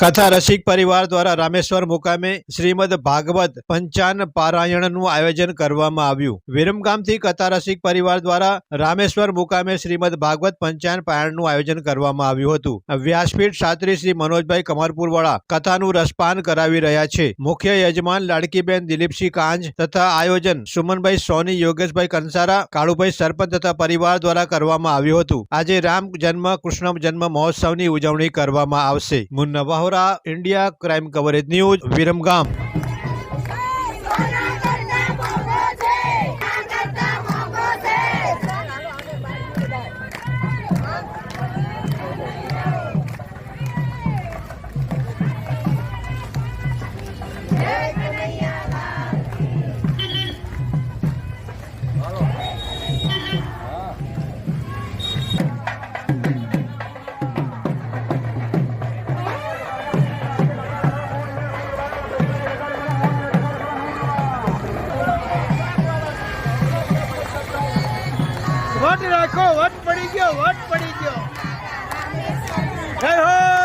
कथा रसिक परिवार द्वारा रामेश्वर मुकामे श्रीमद भागवत पंचान पारायणનું આયોજન કરવામાં આવ્યું। વિરમગામથી કથા રસિક પરિવાર દ્વારા રામેશ્વર મુકામે શ્રીમદ ભાગવત પંચાન પારાયણનું આયોજન કરવામાં આવ્યું હતું। વ્યાસપીઠ શાસ્ત્રી શ્રી મનોજભાઈ કમરપુરવાળા કથાનું રસપાન કરાવી રહ્યા છે। મુખ્ય યજમાન લાડકીબેન દિલીપસિંહ કાંજ તથા આયોજન સુમનભાઈ સોની, યોગેશભાઈ કંસારા, કાળુભાઈ સરપંચ તથા પરિવાર દ્વારા કરવામાં આવ્યું હતું। આજે રામ જન્મ કૃષ્ણ જન્મ મહોત્સવની ઉજવણી કરવામાં આવશે। Munna Vahora, India crime coverage news, Viramgam. Vote राखो, वोट पड़ी गयो, वोट पड़ी गयो। जय हो।